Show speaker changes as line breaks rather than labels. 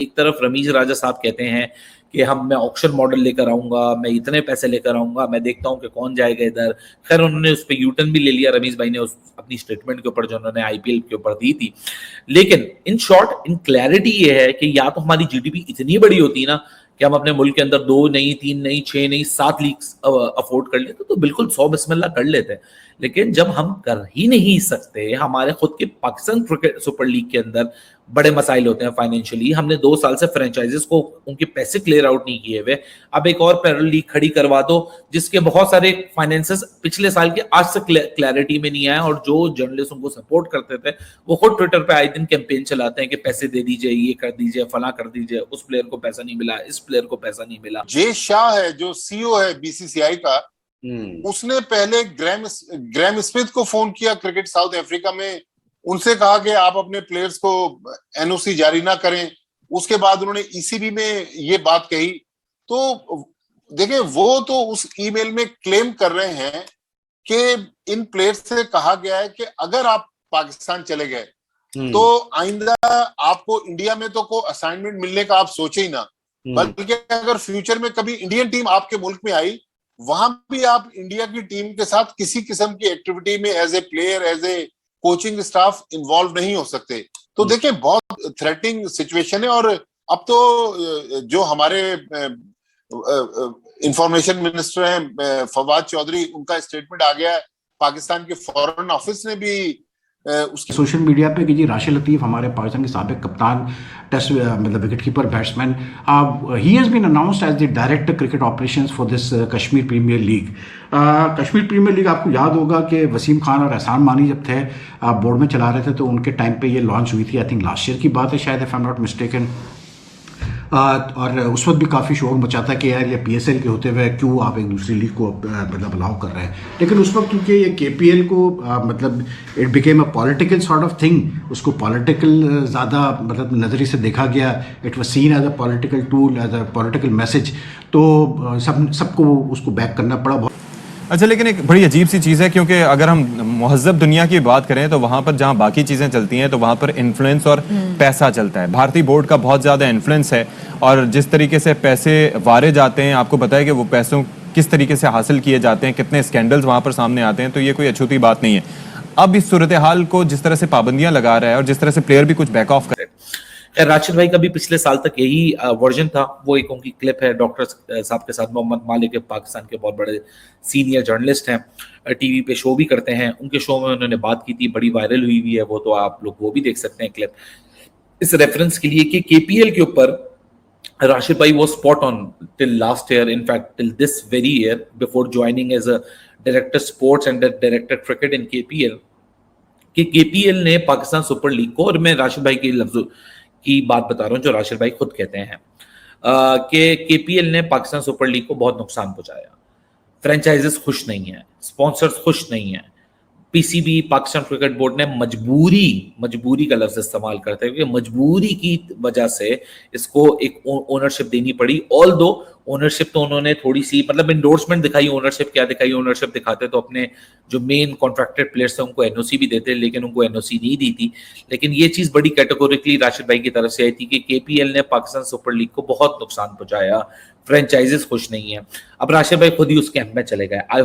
एक तरफ रमीज राजा साहब कहते हैं कि मैं ऑक्शन मॉडल लेकर आऊंगा, मैं इतने पैसे लेकर आऊंगा, मैं देखता हूं कि कौन जाएगा इधर। खैर उन्होंने उस पर यूटर्न भी ले लिया रमीज भाई ने उस अपनी स्टेटमेंट के ऊपर जो उन्होंने आईपीएल के ऊपर दी थी। लेकिन इन शॉर्ट इन क्लैरिटी ये है कि या तो हमारी जीडीपी इतनी बड़ी होती ना कि हम अपने मुल्क के अंदर 2 नहीं, 3 नहीं, 6 नहीं, 7 लीग्स अफोर्ड कर लेते तो बिल्कुल 100 बिस्मिल्लाह कर लेते। लेकिन जब हम कर ही नहीं सकते, हमारे खुद के पाकिस्तान क्रिकेट सुपर लीग के अंदर बड़े मसाइल होते हैं फाइनेंशियली। हमने 2 साल से फ्रेंचाइजेस को उनके पैसे क्लियर आउट नहीं किए हुए। अब एक और पैरेलल लीग खड़ी करवा दो जिसके बहुत सारे फाइनेंसेस पिछले साल के आज तक क्लैरिटी में नहीं आया, और जो जर्नलिस्ट उनको सपोर्ट करते थे वो खुद ट्विटर पे आए दिन कैंपेन चलाते हैं कि पैसे दे दीजिए, ये कर दीजिए, फला कर दीजिए, उस प्लेयर को पैसा नहीं मिला, इस प्लेयर को पैसा नहीं मिला।
जे शाह है जो सीईओ है बीसीसीआई का, उसने पहले ग्रैम स्मिथ को फोन किया क्रिकेट साउथ अफ्रीका में, उनसे कहा कि आप अपने प्लेयर्स को एनओसी जारी ना करें। उसके बाद उन्होंने ईसीबी में ये बात कही। तो देखिए वो तो उस ईमेल में क्लेम कर रहे हैं कि इन प्लेयर्स से कहा गया है कि अगर आप पाकिस्तान चले गए तो आइंदा आपको इंडिया में तो कोई असाइनमेंट मिलने का आप सोचे ही ना, बल्कि अगर फ्यूचर में कभी इंडियन टीम आपके मुल्क में आई, वहां भी आप इंडिया की टीम के साथ किसी किस्म की एक्टिविटी में as a player, as a coaching staff involve नहीं हो सकते। तो देखिए बहुत थ्रेटनिंग सिचुएशन है। और अब तो जो हमारे इंफॉर्मेशन मिनिस्टर हैं फवाद चौधरी, उनका स्टेटमेंट आ गया है। पाकिस्तान के फॉरेन ऑफिस ने भी
उसकी सोशल मीडिया पे कि जी राशिद लतीफ़ हमारे पाकिस्तान के साबिक कप्तान, टेस्ट मतलब wicket keeper, batsman, he has been announced as the director cricket operations for this Kashmir premier league. Kashmir premier league आपको याद होगा कि वसीम खान और एहसान मानी जब थे बोर्ड में चला रहे थे तो उनके टाइम पे ये लॉन्च हुई थी। आई थिंक लास्ट ईयर की बात है शायद, if I am not mistaken. और उस वक्त भी काफ़ी शोर मचा था कि यार ये पीएसएल के होते हुए क्यों आप एक दूसरी लीग को मतलब अलाउ कर रहे हैं। लेकिन उस वक्त क्योंकि ये केपीएल को मतलब it became a political sort of thing, उसको पॉलिटिकल ज़्यादा मतलब नज़रिए से देखा गया। It was seen as a political tool, as a political message. तो सबको उसको बैक करना पड़ा।
अच्छा, लेकिन एक बड़ी अजीब सी चीज़ है, क्योंकि अगर हम मुहज़्ज़ब दुनिया की बात करें तो वहाँ पर जहाँ बाकी चीज़ें चलती हैं तो वहाँ पर इन्फ्लुएंस और पैसा चलता है। भारतीय बोर्ड का बहुत ज़्यादा इन्फ्लुएंस है और जिस तरीके से पैसे वारे जाते हैं, आपको पता है कि वो पैसों किस तरीके से हासिल किए जाते हैं, कितने स्कैंडल्स वहाँ पर सामने आते हैं। तो ये कोई अछूती बात नहीं है। अब इस सूरत हाल को जिस तरह से पाबंदियाँ लगा रहा है और जिस तरह से प्लेयर भी कुछ बैक ऑफ करे।
खैर राशिद भाई का भी पिछले साल तक यही वर्जन था। वो एक उनकी क्लिप है डॉक्टर साहब के साथ, मोहम्मद मालिक पाकिस्तान के बहुत बड़े सीनियर जर्नलिस्ट हैं, टीवी पे शो भी करते हैं। उनके शो में उन्होंने बात की थी, बड़ी वायरल हुई हुई है वो, तो आप लोग वो भी देख सकते हैं क्लिप इस रेफरेंस के लिए कि केपीएल के ऊपर राशिद भाई वो spot on till last year, in fact till this very year, before joining as a director sports and director cricket in KPL, कि केपीएल ने पाकिस्तान सुपर लीग को, और मैं राशिद भाई के लफ्जों की बात बता रहा हूं जो राशिद भाई खुद कहते हैं कि केपीएल ने पाकिस्तान सुपर लीग को बहुत नुकसान पहुंचाया। फ्रेंचाइजेस खुश नहीं है, स्पॉन्सर्स खुश नहीं है। पीसीबी पाकिस्तान क्रिकेट बोर्ड ने मजबूरी का लफ्ज इस्तेमाल करते हैं क्योंकि मजबूरी की वजह से इसको एक ओनरशिप देनी पड़ी। ऑल दो ओनरशिप तो उन्होंने थोड़ी सी मतलब इंडोर्समेंट दिखाई, ओनरशिप क्या दिखाई, ओनरशिप दिखाते तो अपने जो मेन कॉन्ट्रैक्टेड प्लेयर्स थे उनको एनओसी भी देते, लेकिन उनको एनओसी नहीं दी थी। लेकिन ये चीज बड़ी कैटेगोरिकली राशिद भाई की तरफ से आई थी कि केपीएल ने पाकिस्तान सुपर लीग को बहुत नुकसान पहुंचाया, फ्रेंचाइजेस खुश नहीं है। अब राशिद भाई खुद ही उस कैंप में चले गए। आई